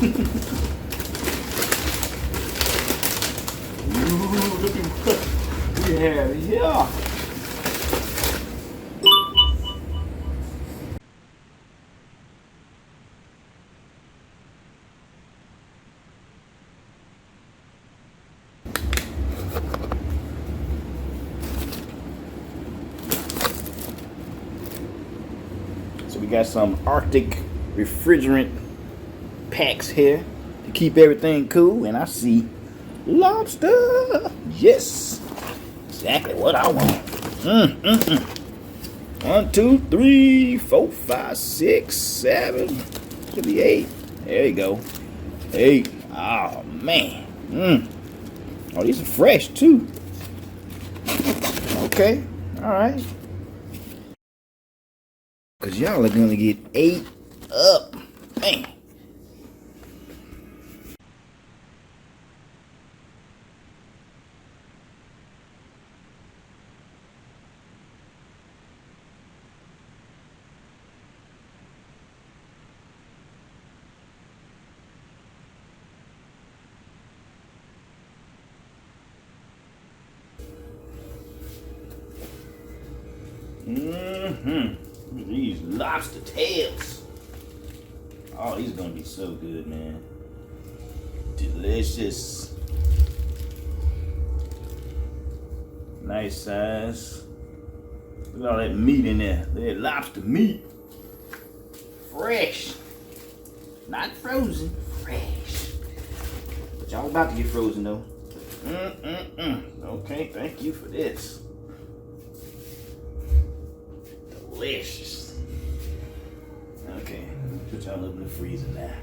Ooh, look at what we have here. So we got some Arctic refrigerant packs here to keep everything cool, and I see lobster. Yes, exactly what I want. 1, 2, 3, 4, 5, 6, 7. Should be 8. There you go. 8. Oh man. Oh, these are fresh too. Okay. All right. Cause y'all are gonna get ate up. Man. These lobster tails. Oh, these are gonna be so good, man. Delicious. Nice size. Look at all that meat in there. That lobster meat. Fresh. Not frozen. Fresh. But y'all about to get frozen though. Okay, thank you for this. Delicious. Okay, put y'all up in the freezer now.